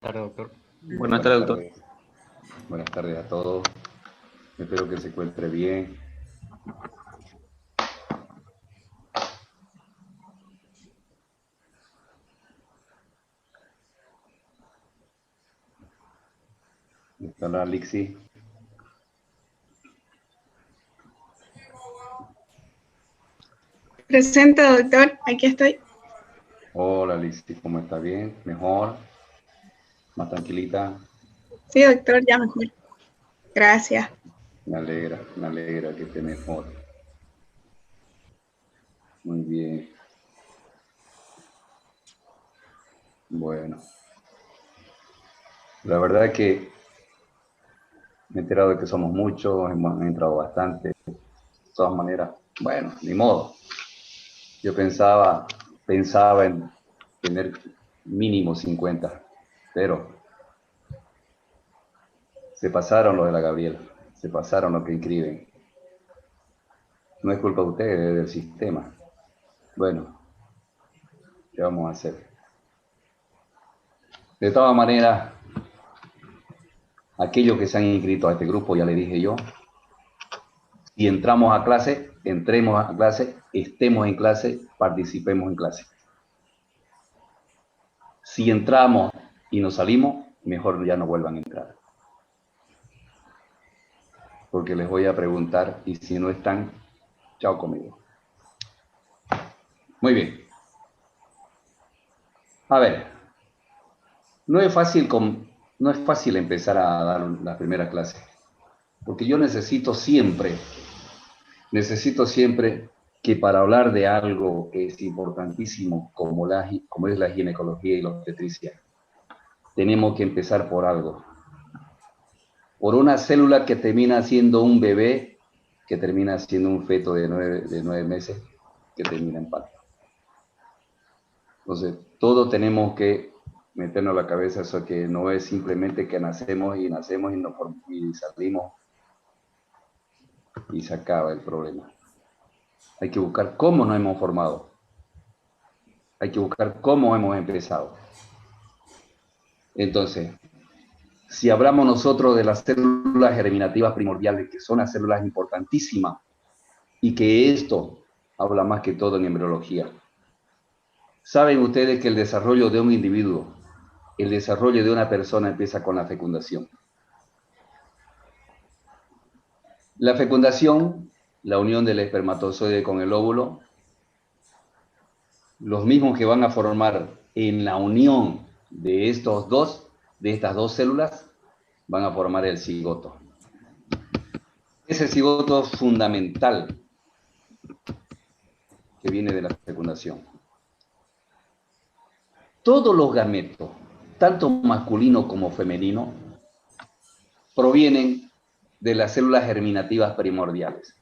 Tardes, doctor. Buenas tardes, doctor. Buenas tardes a todos. Espero que se encuentre bien. ¿Está la Lixi? Presente, doctor. Aquí estoy. Hola, Lixi. ¿Cómo está? ¿Bien? ¿Mejor? ¿Más tranquilita? Sí, doctor, ya mejor. Gracias. Me alegra que esté mejor. Muy bien. Bueno. La verdad es que me he enterado de que somos muchos, hemos entrado bastante. De todas maneras, bueno, ni modo. Yo pensaba en tener mínimo 50, pero se pasaron los de la Gabriela, se pasaron los que inscriben. No es culpa de ustedes, es del sistema. Bueno, ¿qué vamos a hacer? De todas maneras, aquellos que se han inscrito a este grupo, ya le dije yo, si entramos a clase, entremos a clase, estemos en clase, participemos en clase. Si entramos y nos salimos, mejor ya no vuelvan a entrar. Porque les voy a preguntar y si no están, chao conmigo. Muy bien. A ver, no es fácil empezar a dar la primera clase, porque yo necesito siempre que para hablar de algo que es importantísimo como es la ginecología y la obstetricia, tenemos que empezar por algo. Por una célula que termina siendo un bebé, que termina siendo un feto de 9 meses, que termina en parto. Entonces, todo tenemos que meternos a la cabeza eso, que no es simplemente que nacemos y salimos y se acaba el problema. Hay que buscar cómo nos hemos formado. Hay que buscar cómo hemos empezado. Entonces, si hablamos nosotros de las células germinativas primordiales, que son las células importantísimas, y que esto habla más que todo en embriología. Saben ustedes que el desarrollo de un individuo, el desarrollo de una persona empieza con la fecundación. La fecundación, la unión del espermatozoide con el óvulo, los mismos que van a formar en la unión de estas dos células, van a formar el cigoto. Ese cigoto fundamental que viene de la fecundación. Todos los gametos, tanto masculino como femenino, provienen de las células germinativas primordiales.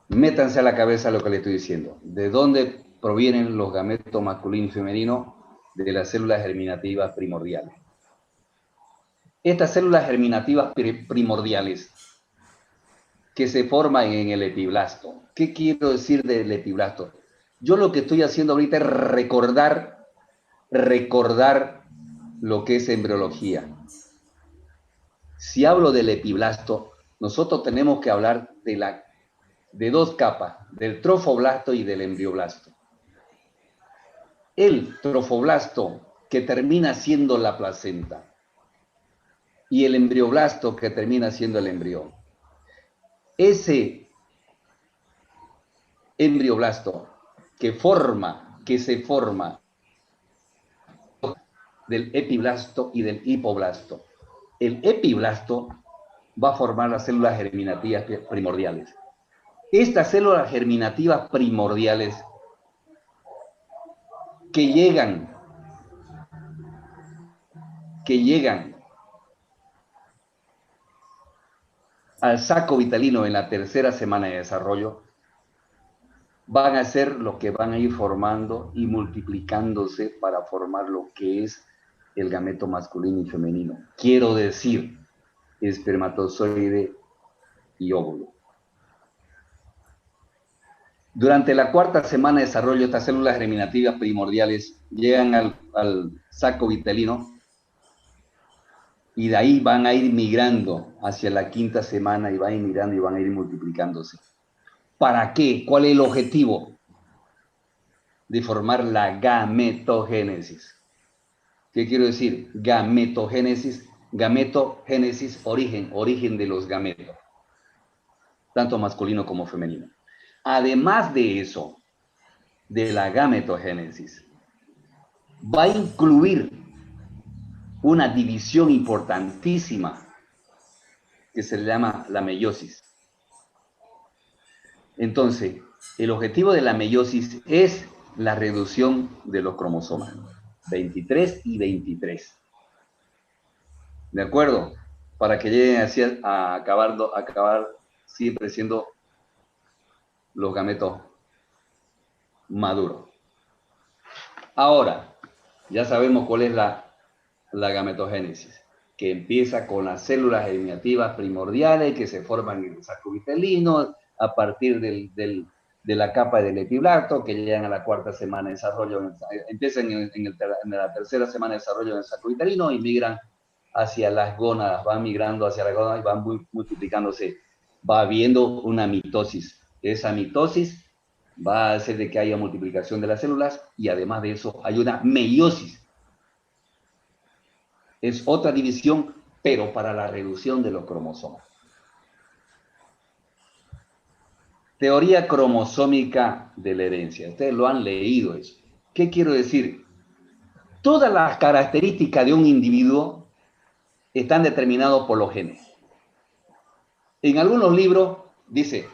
Métanse a la cabeza lo que les estoy diciendo. ¿De dónde provienen los gametos masculino y femenino? De las células germinativas primordiales. Estas células germinativas primordiales que se forman en el epiblasto. ¿Qué quiero decir del epiblasto? Yo lo que estoy haciendo ahorita es recordar lo que es embriología. Si hablo del epiblasto, nosotros tenemos que hablar de dos capas, del trofoblasto y del embrioblasto. El trofoblasto, que termina siendo la placenta, y el embrioblasto, que termina siendo el embrión. Ese embrioblasto que se forma del epiblasto y del hipoblasto. El epiblasto va a formar las células germinativas primordiales. Estas células germinativas primordiales que llegan al saco vitalino en la tercera semana de desarrollo, van a ser los que van a ir formando y multiplicándose para formar lo que es el gameto masculino y femenino. Quiero decir, espermatozoide y óvulo. Durante la cuarta semana de desarrollo, estas células germinativas primordiales llegan al saco vitelino Y de ahí van a ir migrando hacia la quinta semana y van a ir migrando y van a ir multiplicándose. ¿Para qué? ¿Cuál es el objetivo? De formar la gametogénesis. ¿Qué quiero decir? Gametogénesis, origen de los gametos, tanto masculino como femenino. Además de eso, de la gametogénesis, va a incluir una división importantísima que se llama la meiosis. Entonces, el objetivo de la meiosis es la reducción de los cromosomas 23 y 23. ¿De acuerdo? Para que lleguen así a acabar siempre siendo los gametos maduros. Ahora, ya sabemos cuál es la gametogénesis, que empieza con las células germinativas primordiales que se forman en el saco vitelino a partir de la capa del epiblasto, que llegan a la cuarta semana de desarrollo, empiezan en la tercera semana de desarrollo en el saco vitelino y migran hacia las gónadas, van migrando hacia las gónadas y van multiplicándose. Va habiendo una mitosis. Esa mitosis va a hacer de que haya multiplicación de las células y además de eso hay una meiosis. Es otra división, pero para la reducción de los cromosomas. Teoría cromosómica de la herencia. Ustedes lo han leído eso. ¿Qué quiero decir? Todas las características de un individuo están determinadas por los genes. En algunos libros dice,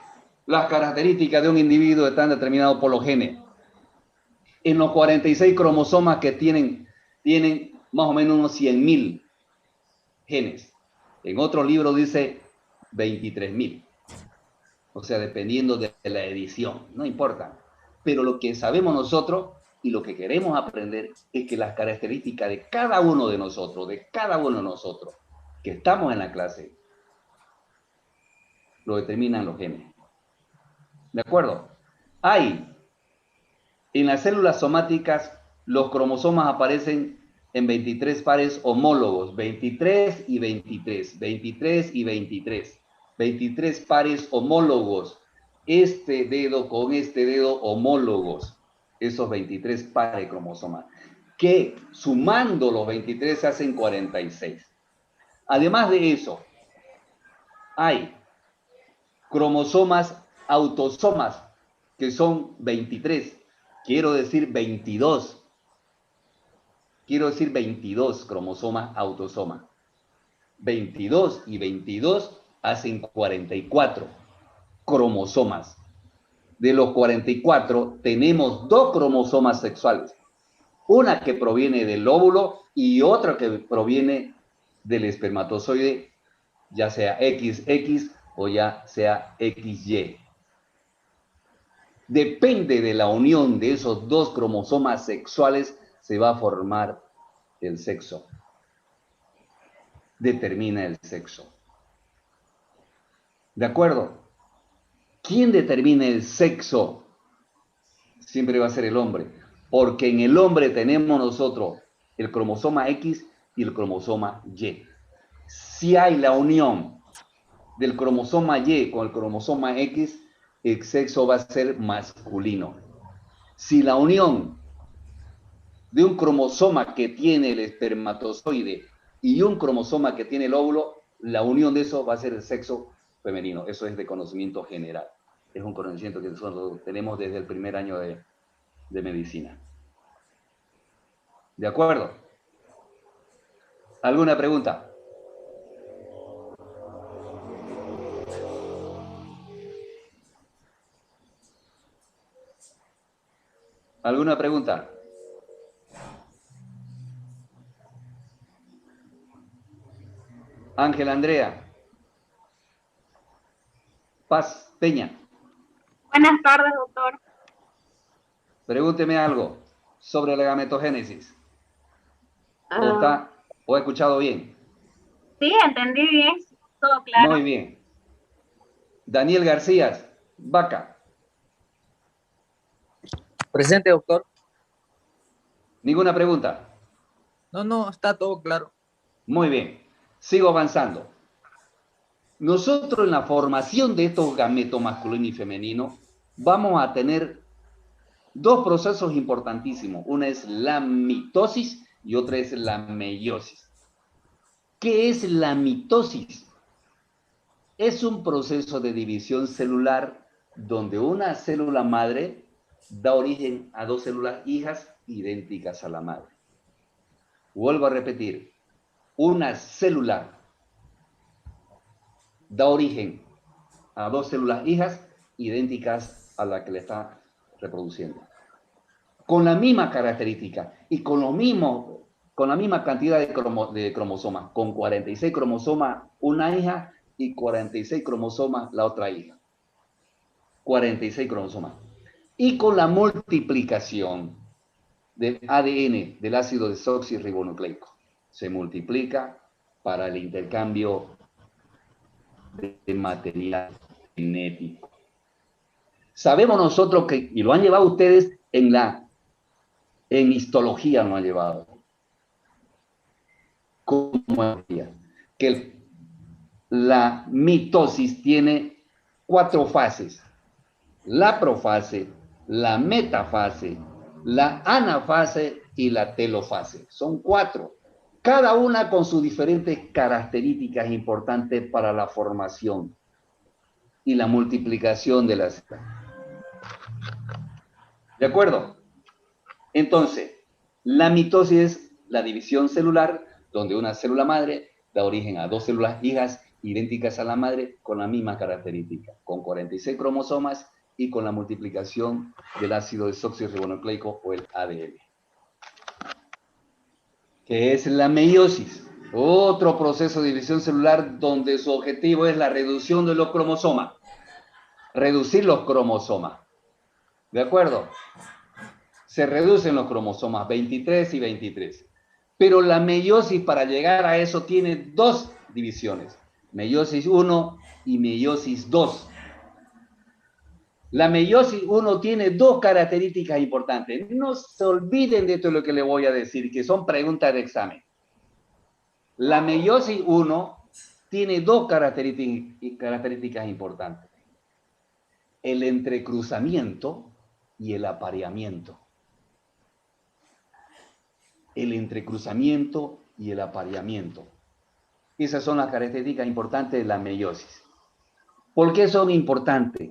las características de un individuo están determinadas por los genes. En los 46 cromosomas que tienen más o menos unos 100.000 genes. En otro libro dice 23.000. O sea, dependiendo de la edición, no importa. Pero lo que sabemos nosotros y lo que queremos aprender es que las características de cada uno de nosotros, que estamos en la clase, lo determinan los genes. ¿De acuerdo? En las células somáticas, los cromosomas aparecen en 23 pares homólogos, 23 y 23, 23 y 23, 23 pares homólogos, este dedo con este dedo homólogos, esos 23 pares de cromosomas, que sumando los 23 hacen 46. Además de eso, hay cromosomas autosomas, que son 23, quiero decir 22 cromosomas autosomas. 22 y 22 hacen 44 cromosomas. De los 44 tenemos 2 cromosomas sexuales. Una que proviene del óvulo y otra que proviene del espermatozoide, ya sea XX o ya sea XY. Depende de la unión de esos 2 cromosomas sexuales, se va a formar el sexo. Determina el sexo. ¿De acuerdo? ¿Quién determina el sexo? Siempre va a ser el hombre. Porque en el hombre tenemos nosotros el cromosoma X y el cromosoma Y. Si hay la unión del cromosoma Y con el cromosoma X, el sexo va a ser masculino. Si la unión de un cromosoma que tiene el espermatozoide y un cromosoma que tiene el óvulo, la unión de eso va a ser el sexo femenino. Eso es de conocimiento general. Es un conocimiento que nosotros tenemos desde el primer año de medicina. ¿De acuerdo? ¿Alguna pregunta? ¿Alguna pregunta? Ángel Andrea. Paz Peña. Buenas tardes, doctor. Pregúnteme algo sobre la gametogénesis. ¿O he escuchado bien? Sí, entendí bien, todo claro. Muy bien. Daniel García, Vaca. Presente, doctor. ¿Ninguna pregunta? No, está todo claro. Muy bien. Sigo avanzando. Nosotros en la formación de estos gametos masculino y femenino vamos a tener dos procesos importantísimos. Una es la mitosis y otra es la meiosis. ¿Qué es la mitosis? Es un proceso de división celular donde una célula madre da origen a dos células hijas idénticas a la madre. Vuelvo a repetir, una célula da origen a dos células hijas idénticas a la que le está reproduciendo. Con la misma característica y con la misma cantidad de cromosomas, con 46 cromosomas una hija y 46 cromosomas la otra hija. 46 cromosomas. Y con la multiplicación del ADN, del ácido desoxirribonucleico, se multiplica para el intercambio de material genético. Sabemos nosotros que, y lo han llevado ustedes en histología, lo han llevado, como que la mitosis tiene 4 fases: la profase, la metafase, la anafase y la telofase. Son 4, cada una con sus diferentes características importantes para la formación y la multiplicación de las. ¿De acuerdo? Entonces, la mitosis es la división celular, donde una célula madre da origen a dos células hijas idénticas a la madre con la misma característica, con 46 cromosomas y con la multiplicación del ácido desoxirribonucleico o el ADN. ¿Qué es la meiosis? Otro proceso de división celular donde su objetivo es la reducción de los cromosomas. Reducir los cromosomas. ¿De acuerdo? Se reducen los cromosomas 23 y 23. Pero la meiosis, para llegar a eso, tiene 2 divisiones. Meiosis 1 y meiosis 2. La meiosis 1 tiene 2 características importantes. No se olviden de todo lo que les voy a decir, que son preguntas de examen. La meiosis 1 tiene 2 características importantes: el entrecruzamiento y el apareamiento. El entrecruzamiento y el apareamiento. Esas son las características importantes de la meiosis. ¿Por qué son importantes?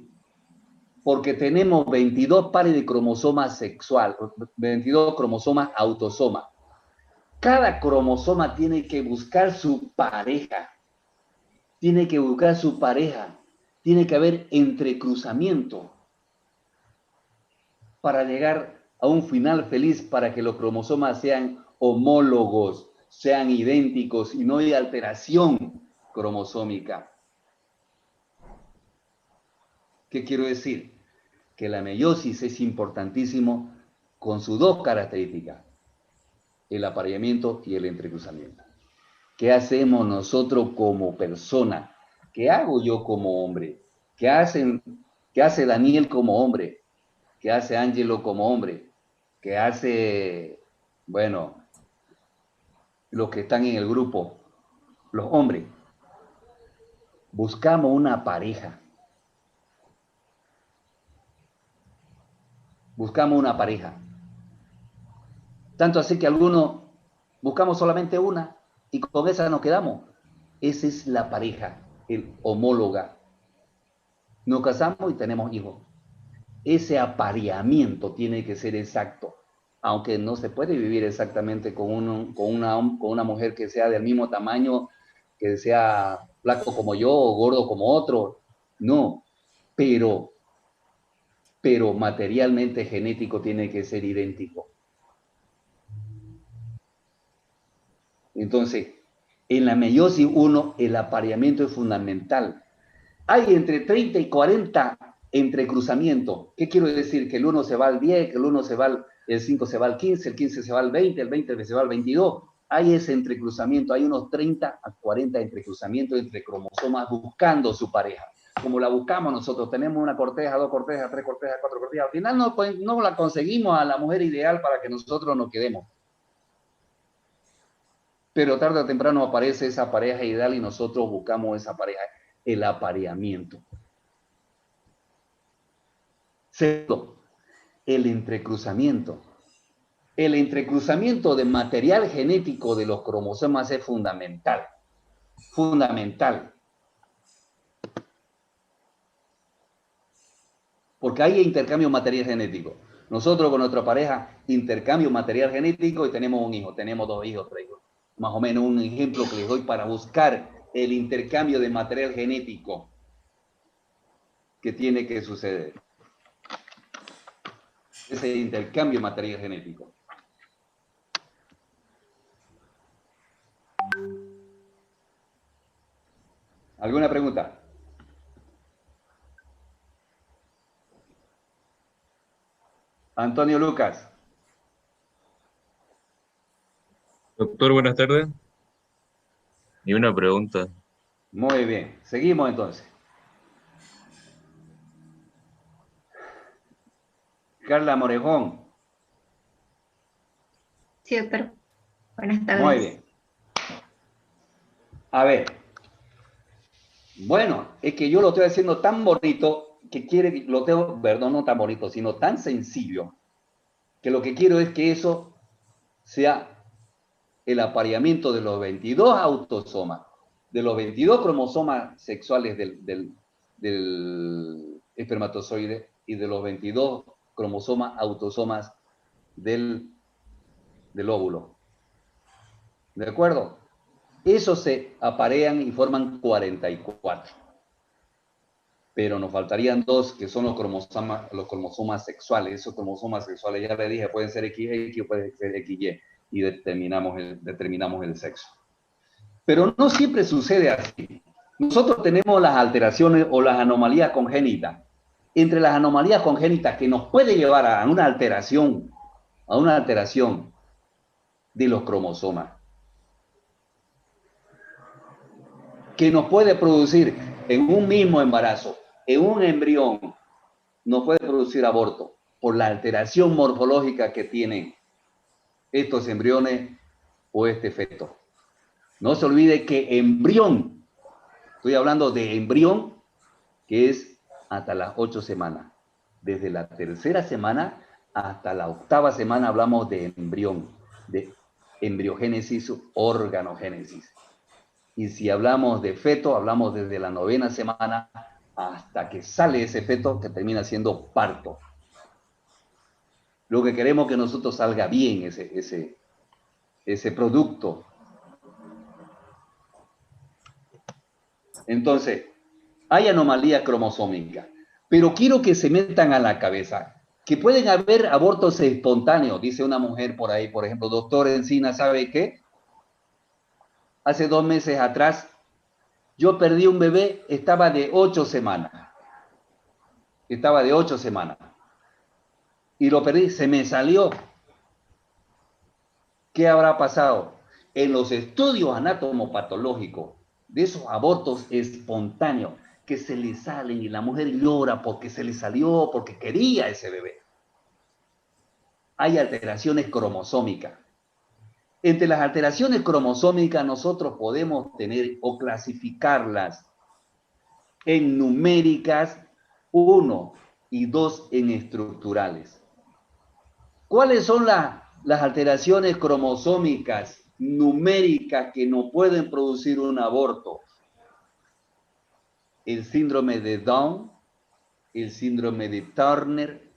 Porque tenemos 22 pares de cromosomas sexual, 22 cromosomas autosoma. Cada cromosoma tiene que buscar su pareja. Tiene que buscar su pareja. Tiene que haber entrecruzamiento para llegar a un final feliz, para que los cromosomas sean homólogos, sean idénticos y no hay alteración cromosómica. ¿Qué quiero decir? Que la meiosis es importantísimo con sus 2 características: el apareamiento y el entrecruzamiento. ¿Qué hacemos nosotros como persona? ¿Qué hago yo como hombre? ¿Qué hace Daniel como hombre? ¿Qué hace Ángelo como hombre? ¿Qué hace, bueno, los que están en el grupo, los hombres? Buscamos una pareja. Buscamos una pareja. Tanto así que algunos buscamos solamente una y con esa nos quedamos. Esa es la pareja, el homóloga. Nos casamos y tenemos hijos. Ese apareamiento tiene que ser exacto, aunque no se puede vivir exactamente con una mujer que sea del mismo tamaño, que sea flaco como yo o gordo como otro. No, pero materialmente genético tiene que ser idéntico. Entonces, en la meiosis 1 el apareamiento es fundamental. Hay entre 30 y 40 entrecruzamientos. ¿Qué quiero decir? Que el 1 se va al 10, que el 5 se va al 15, el 15 se va al 20, el 20 se va al 22. Hay ese entrecruzamiento, hay unos 30 a 40 entrecruzamientos entre cromosomas buscando su pareja. Como la buscamos nosotros, tenemos una corteja, 2 cortejas, 3 cortejas, 4 cortejas. Al final no la conseguimos a la mujer ideal para que nosotros nos quedemos. Pero tarde o temprano aparece esa pareja ideal y nosotros buscamos esa pareja, el apareamiento. Segundo, el entrecruzamiento. El entrecruzamiento de material genético de los cromosomas es fundamental. Fundamental. Porque hay intercambio material genético. Nosotros con nuestra pareja intercambio material genético y tenemos un hijo, tenemos 2 hijos, 3 hijos. Más o menos un ejemplo que les doy para buscar el intercambio de material genético que tiene que suceder. Ese intercambio de material genético. ¿Alguna pregunta? Antonio Lucas. Doctor, buenas tardes. Y una pregunta. Muy bien. Seguimos entonces. Carla Morejón. Sí, doctor. Buenas tardes. Muy bien. A ver. Bueno, es que yo lo estoy haciendo tan bonito que lo tengo, perdón, no tan bonito, sino tan sencillo, que lo que quiero es que eso sea el apareamiento de los 22 autosomas, de los 22 cromosomas sexuales del espermatozoide y de los 22 autosomas del óvulo. ¿De acuerdo? Esos se aparean y forman 44. Pero nos faltarían 2, que son los cromosomas sexuales. Esos cromosomas sexuales, ya le dije, pueden ser XX o pueden ser XY, y determinamos el sexo. Pero no siempre sucede así. Nosotros tenemos las alteraciones o las anomalías congénitas. Entre las anomalías congénitas que nos puede llevar a una alteración de los cromosomas, que nos puede producir en un mismo embarazo, en un embrión, nos puede producir aborto por la alteración morfológica que tienen estos embriones o este feto. No se olvide que embrión, estoy hablando de embrión, que es hasta las 8 semanas. Desde la 3ª semana hasta la 8ª semana hablamos de embrión, de embriogénesis, organogénesis. Y si hablamos de feto, hablamos desde la 9ª semana hasta que sale ese feto, que termina siendo parto. Lo que queremos es que nosotros salga bien ese producto. Entonces, hay anomalías cromosómicas, pero quiero que se metan a la cabeza que pueden haber abortos espontáneos, dice una mujer por ahí, por ejemplo, doctor Encina, ¿sabe qué? Hace 2 meses atrás, yo perdí un bebé, estaba de 8 semanas. Estaba de 8 semanas. Y lo perdí, se me salió. ¿Qué habrá pasado? En los estudios anatomopatológicos de esos abortos espontáneos que se le salen y la mujer llora porque se le salió, porque quería ese bebé, hay alteraciones cromosómicas. Entre las alteraciones cromosómicas nosotros podemos tener o clasificarlas en numéricas 1 y 2 en estructurales. ¿Cuáles son las alteraciones cromosómicas numéricas que no pueden producir un aborto? El síndrome de Down, el síndrome de Turner,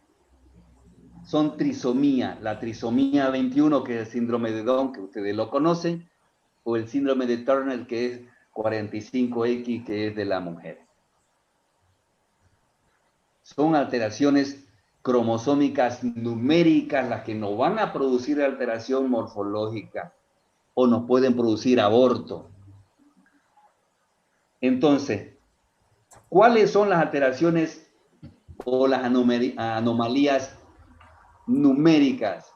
son trisomía, la trisomía 21, que es el síndrome de Down, que ustedes lo conocen, o el síndrome de Turner, que es 45X, que es de la mujer. Son alteraciones cromosómicas numéricas las que nos van a producir alteración morfológica o nos pueden producir aborto. Entonces, ¿cuáles son las alteraciones o las anomalías numéricas?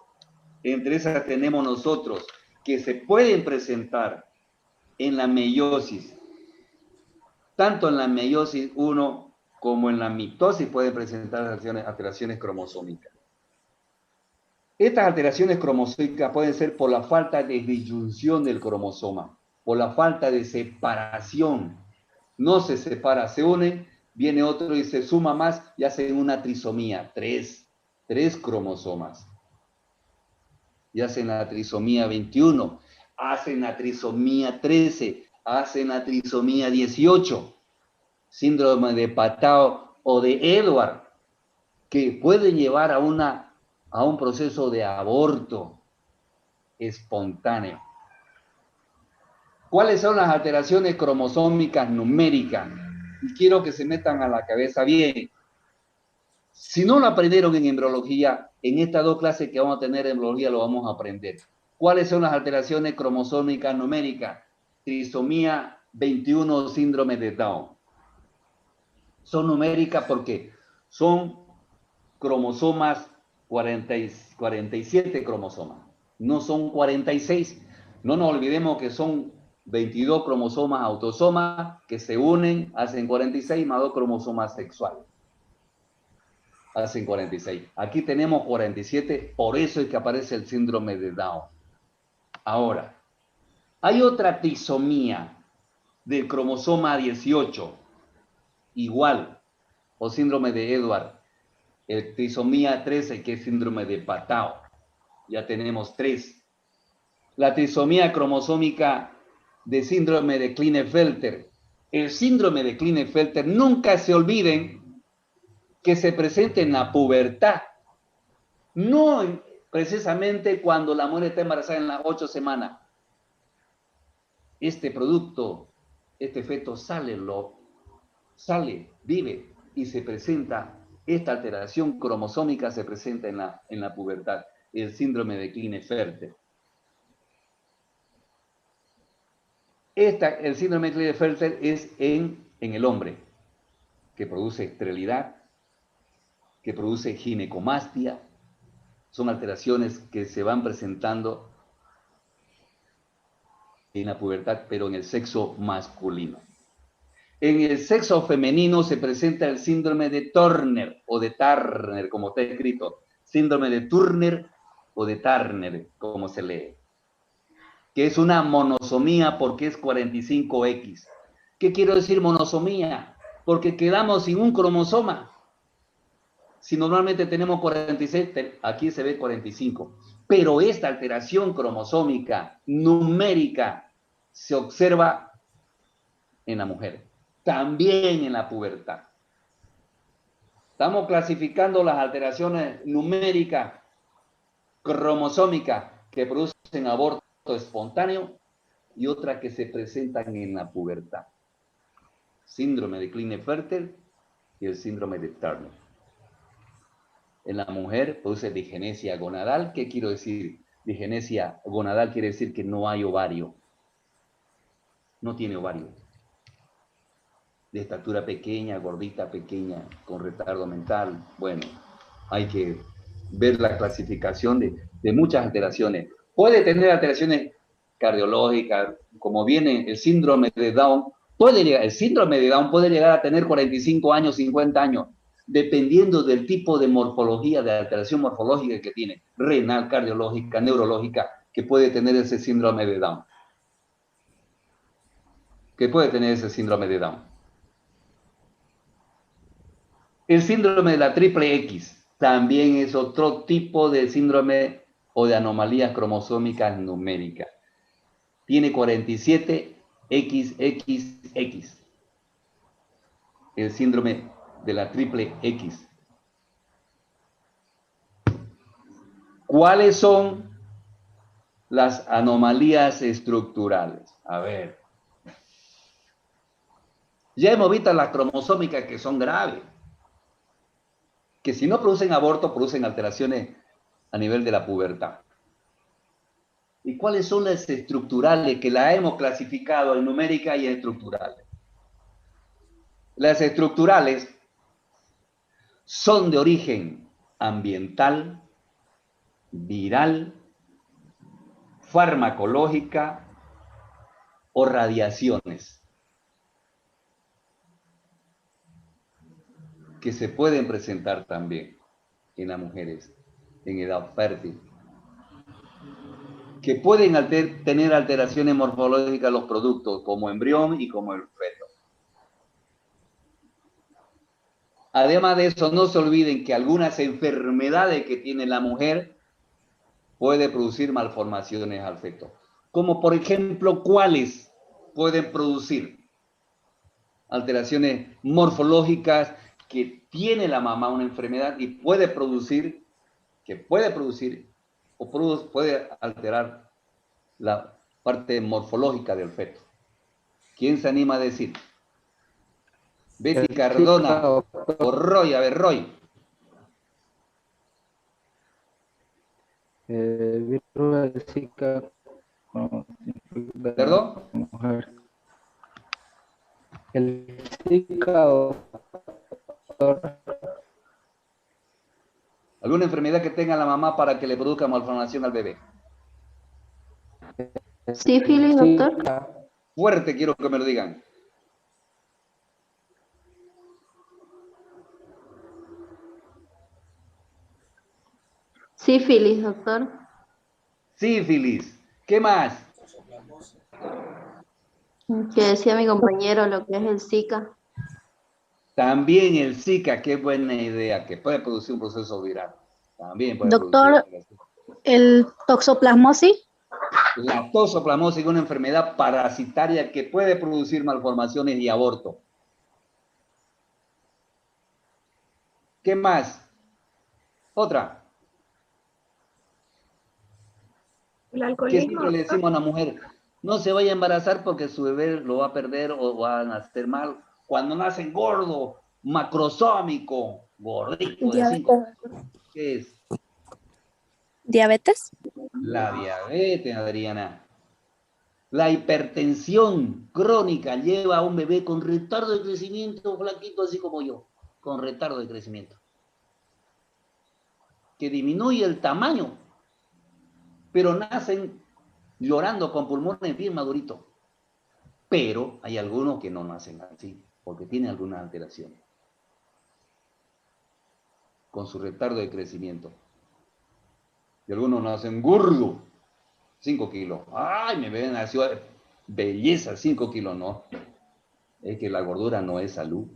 Entre esas tenemos nosotros que se pueden presentar en la meiosis, tanto en la meiosis 1 como en la mitosis pueden presentar alteraciones cromosómicas. Estas alteraciones cromosómicas pueden ser por la falta de disyunción del cromosoma, por la falta de separación. No se separa, se unen, viene otro y se suma más y hacen una trisomía, tres cromosomas. Y hacen la trisomía 21, hacen la trisomía 13, hacen la trisomía 18, síndrome de Patau o de Edward, que pueden llevar a un proceso de aborto espontáneo. ¿Cuáles son las alteraciones cromosómicas numéricas? Y quiero que se metan a la cabeza bien. Si no lo aprendieron en embriología, en estas dos clases que vamos a tener en embriología lo vamos a aprender. ¿Cuáles son las alteraciones cromosómicas numéricas? Trisomía 21, síndrome de Down. Son numéricas porque son cromosomas 47 cromosomas, no son 46. No nos olvidemos que son 22 cromosomas autosomas que se unen, hacen 46 más 2 cromosomas sexuales. Hacen 46. Aquí tenemos 47, por eso es que aparece el síndrome de Down. Ahora, hay otra trisomía del cromosoma 18, igual, o síndrome de Edward, el trisomía 13, que es síndrome de Patau. Ya tenemos 3. La trisomía cromosómica de síndrome de Klinefelter. El síndrome de Klinefelter, nunca se olviden que se presenta en la pubertad. No precisamente cuando la mujer está embarazada en las 8 semanas. Este producto, este feto sale, vive y se presenta. Esta alteración cromosómica se presenta en la pubertad, el síndrome de Klinefelter. El síndrome de Klinefelter es en el hombre, que produce esterilidad, que produce ginecomastia. Son alteraciones que se van presentando en la pubertad, pero en el sexo masculino. En el sexo femenino se presenta el síndrome de Turner o de Turner, como está escrito. Síndrome de Turner o de Turner, como se lee. Que es una monosomía porque es 45X. ¿Qué quiero decir monosomía? Porque quedamos sin un cromosoma. Si normalmente tenemos 46, aquí se ve 45. Pero esta alteración cromosómica numérica se observa en la mujer, también en la pubertad. Estamos clasificando las alteraciones numéricas cromosómicas que producen aborto espontáneo y otras que se presentan en la pubertad. Síndrome de Klinefelter y el síndrome de Turner. En la mujer produce digenesia gonadal. ¿Qué quiero decir? Digenesia gonadal quiere decir que no hay ovario. No tiene ovario. De estatura pequeña, gordita, pequeña, con retardo mental. Bueno, hay que ver la clasificación de muchas alteraciones. Puede tener alteraciones cardiológicas, como viene el síndrome de Down. El síndrome de Down puede llegar a tener 45 años, 50 años, dependiendo del tipo de morfología, de alteración morfológica que tiene, renal, cardiológica, neurológica, que puede tener ese síndrome de Down. Que puede tener ese síndrome de Down. El síndrome de la triple X también es otro tipo de síndrome o de anomalías cromosómicas numéricas. Tiene 47 XXX. El síndrome de la triple X. ¿Cuáles son las anomalías estructurales? A ver. Ya hemos visto las cromosómicas que son graves. Que si no producen aborto, producen alteraciones a nivel de la pubertad. ¿Y cuáles son las estructurales que la hemos clasificado en numérica y en estructurales? Las estructurales son de origen ambiental, viral, farmacológica o radiaciones que se pueden presentar también en las mujeres en edad fértil. que pueden tener alteraciones morfológicas los productos, como embrión y como el feto. Además de eso, no se olviden que algunas enfermedades que tiene la mujer puede producir malformaciones al feto. Como por ejemplo, ¿cuáles pueden producir alteraciones morfológicas que tiene la mamá una enfermedad y puede producir o puede alterar la parte morfológica del feto? ¿Quién se anima a decir? Betty Cardona o Roy. A ver, Roy. Virus de Zika. ¿Perdón? Mujer. El Zika, doctor. ¿Alguna enfermedad que tenga la mamá para que le produzca malformación al bebé? Sífilis, doctor. Fuerte quiero que me lo digan. Sífilis, doctor. Sífilis. ¿Qué más? Que decía mi compañero lo que es el Zika. También el Zika, qué buena idea, que puede producir un proceso viral. También puede Doctor, producir. el toxoplasmosis. La toxoplasmosis es una enfermedad parasitaria que puede producir malformaciones y aborto. ¿Qué más? Otra. El Que alcoholismo, siempre le doctor. decimos a una mujer, no se vaya a embarazar porque su bebé lo va a perder o va a nacer mal. Cuando nacen gordo, macrosómico, gordito de 5. ¿Qué es? ¿Diabetes? La diabetes, Adriana. La hipertensión crónica lleva a un bebé con retardo de crecimiento, flaquito, así como yo, con retardo de crecimiento, que disminuye el tamaño, pero nacen llorando con pulmones bien maduritos. Pero hay algunos que no nacen así, porque tienen alguna alteración con su retardo de crecimiento. Y algunos nacen gordos, 5 kilos. ¡Ay, mi bebé nació belleza, 5 kilos! No, es que la gordura no es salud.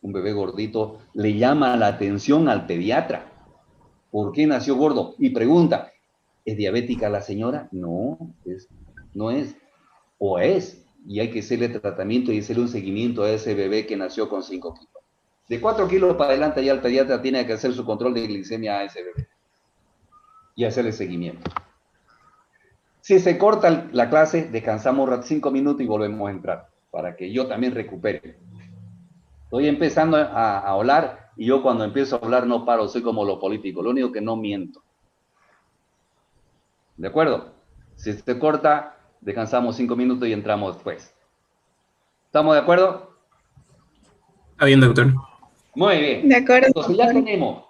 Un bebé gordito le llama la atención al pediatra. ¿Por qué nació gordo? Y pregunta, ¿es diabética la señora? No, no es. O es. Y hay que hacerle tratamiento y hacerle un seguimiento a ese bebé que nació con 5 kilos. De 4 kilos para adelante ya el pediatra tiene que hacer su control de glicemia a ese bebé y hacerle seguimiento. Si se corta la clase, descansamos 5 minutos y volvemos a entrar para que yo también recupere. Estoy empezando a hablar y yo cuando empiezo a hablar no paro, soy como los políticos, lo único que no miento. ¿De acuerdo? Si se corta, descansamos 5 minutos y entramos después. ¿Estamos de acuerdo? Está bien, doctor. Muy bien. De acuerdo, Entonces ya doctor. tenemos.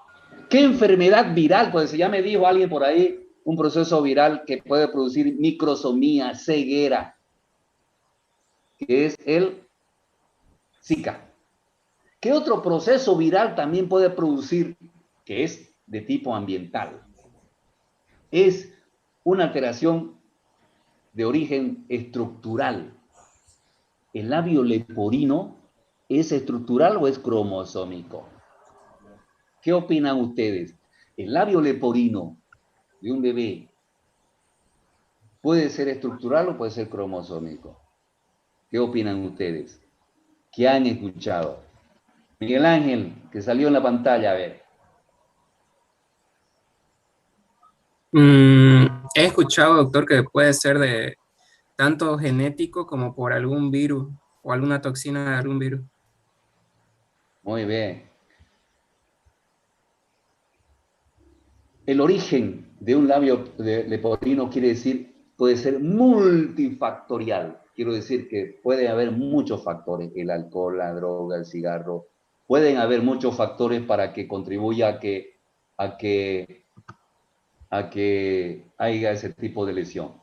¿Qué enfermedad viral? Pues ya me dijo alguien por ahí, un proceso viral que puede producir microsomía, ceguera, que es el Zika. ¿Qué otro proceso viral también puede producir, que es de tipo ambiental? Es una alteración de origen estructural. ¿El labio leporino es estructural o es cromosómico? ¿Qué opinan ustedes? ¿El labio leporino de un bebé puede ser estructural o puede ser cromosómico? ¿Qué opinan ustedes? ¿Qué han escuchado? Miguel Ángel, que salió en la pantalla, a ver. He escuchado, doctor, que puede ser de tanto genético como por algún virus o alguna toxina de algún virus. Muy bien. El origen de un labio leporino puede ser multifactorial. Quiero decir que puede haber muchos factores, el alcohol, la droga, el cigarro. Pueden haber muchos factores para que contribuya a que haya ese tipo de lesión.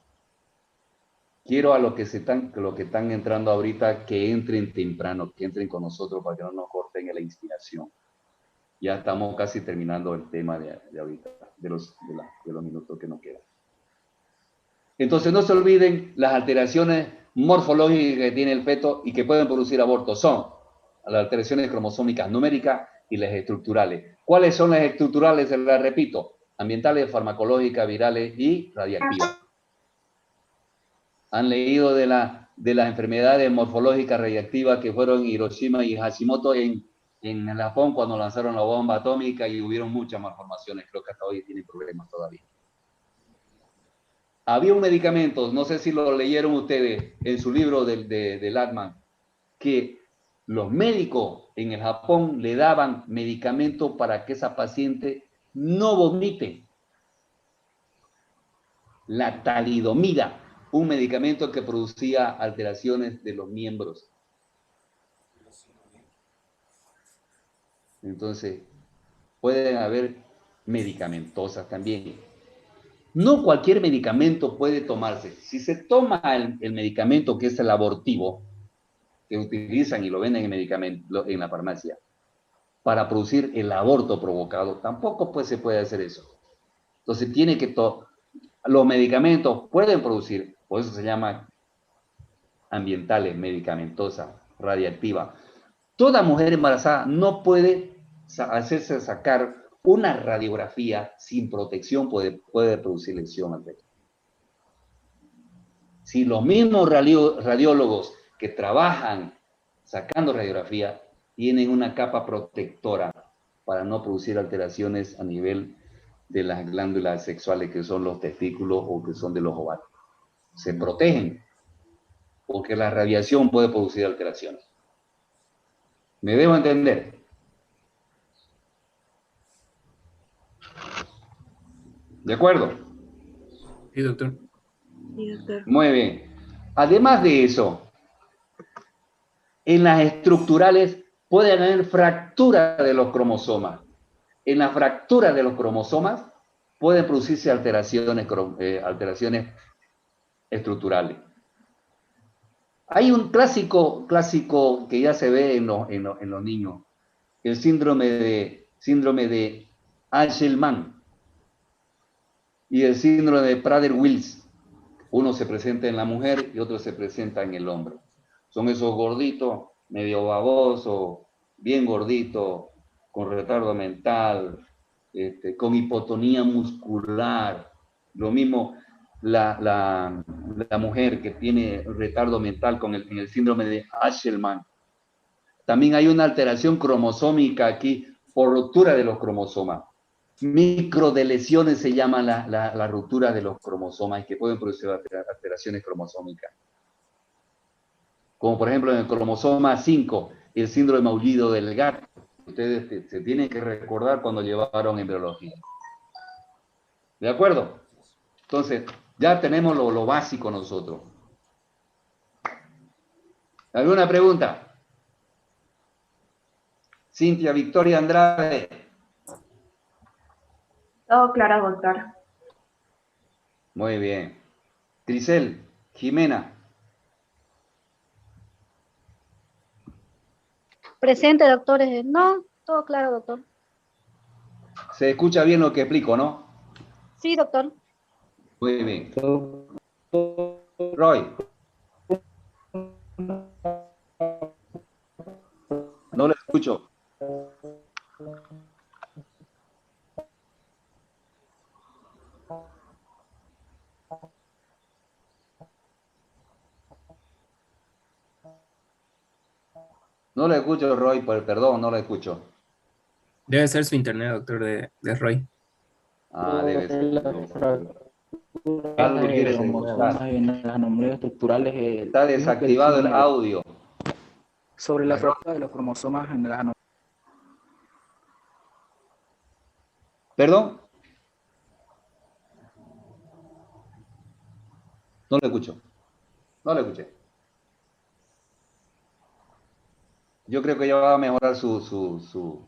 Quiero a los que están entrando ahorita que entren temprano, que entren con nosotros para que no nos corten la inspiración. Ya estamos casi terminando el tema de ahorita, de los minutos que nos quedan. Entonces no se olviden las alteraciones morfológicas que tiene el feto y que pueden producir abortos. Son las alteraciones cromosómicas numéricas y las estructurales. ¿Cuáles son las estructurales? Se las repito: ambientales, farmacológicas, virales y radiactivas. Han leído de las enfermedades morfológicas radiactivas que fueron Hiroshima y Hashimoto en el Japón cuando lanzaron la bomba atómica, y hubieron muchas malformaciones. Creo que hasta hoy tienen problemas todavía. Había un medicamento, no sé si lo leyeron ustedes en su libro de Latman, que los médicos en el Japón le daban medicamento para que esa paciente no vomite. La talidomida, un medicamento que producía alteraciones de los miembros. Entonces, pueden haber medicamentosas también. No cualquier medicamento puede tomarse. Si se toma el medicamento que es el abortivo, que utilizan y lo venden en la farmacia, para producir el aborto provocado, tampoco pues se puede hacer eso. Entonces tiene que los medicamentos pueden producir, por eso se llama ambientales, medicamentosa, radiactiva. Toda mujer embarazada no puede hacerse sacar una radiografía sin protección, puede producir lesión al feto. Si los mismos radiólogos que trabajan sacando radiografía tienen una capa protectora para no producir alteraciones a nivel de las glándulas sexuales, que son los testículos o que son de los ovarios, se protegen, porque la radiación puede producir alteraciones. ¿Me debo entender? ¿De acuerdo? Sí, doctor. Sí, doctor. Muy bien. Además de eso, en las estructurales pueden haber fractura de los cromosomas. En la fractura de los cromosomas pueden producirse alteraciones estructurales. Hay un clásico que ya se ve en los niños, el síndrome de Angelman y el síndrome de Prader-Wills. Uno se presenta en la mujer y otro se presenta en el hombre. Son esos gorditos, medio babosos, bien gorditos, con retardo mental, con hipotonía muscular. Lo mismo la mujer que tiene retardo mental en el síndrome de Angelman. También hay una alteración cromosómica aquí por ruptura de los cromosomas. Microdeleciones se llama la ruptura de los cromosomas, y que pueden producir alteraciones cromosómicas. Como por ejemplo en el cromosoma 5, el síndrome de maullido del gato. Ustedes se tienen que recordar cuando llevaron embriología. ¿De acuerdo? Entonces, ya tenemos lo básico nosotros. ¿Alguna pregunta? Cintia Victoria Andrade. Todo claro, doctor. Muy bien. Grisel, Jimena. Presente, doctor. No, todo claro, doctor. Se escucha bien lo que explico, ¿no? Sí, doctor. Muy bien. Roy. No le escucho. No le escucho, Roy, perdón, no le escucho. Debe ser su internet, doctor, de Roy. Ah, debe ser. Algo quiere en las anomalías estructurales. Está desactivado el audio. Sobre la fractura de los cromosomas en las anomalías. ¿Perdón? No le escucho. No le escuché. Yo creo que ya va a mejorar su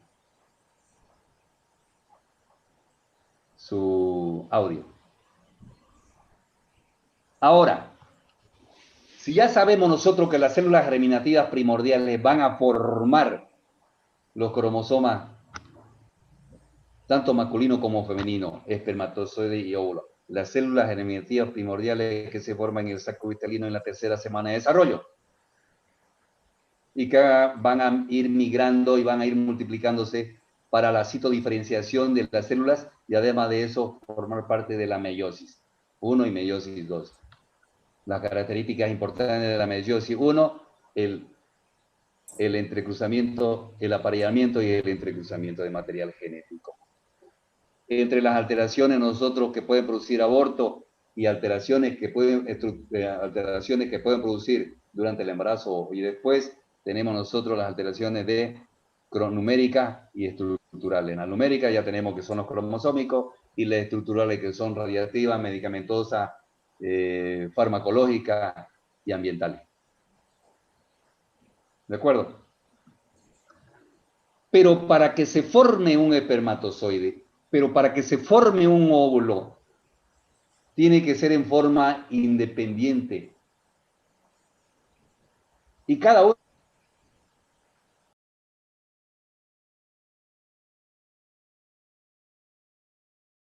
audio. Ahora, si ya sabemos nosotros que las células germinativas primordiales van a formar los cromosomas tanto masculino como femenino, espermatozoide y óvulo. Las células germinativas primordiales que se forman en el saco cristalino en la tercera semana de desarrollo. Y que van a ir migrando y van a ir multiplicándose para la citodiferenciación de las células y además de eso formar parte de la meiosis 1 y meiosis 2. Las características importantes de la meiosis 1, el entrecruzamiento, el apareamiento y el entrecruzamiento de material genético. Entre las alteraciones nosotros que pueden producir aborto y alteraciones que pueden producir durante el embarazo y después, tenemos nosotros las alteraciones de numéricas y estructurales. Las numéricas ya tenemos que son los cromosómicos y las estructurales que son radiactivas, medicamentosas, farmacológicas y ambientales. ¿De acuerdo? Pero para que se forme un espermatozoide, pero para que se forme un óvulo, tiene que ser en forma independiente. Y cada uno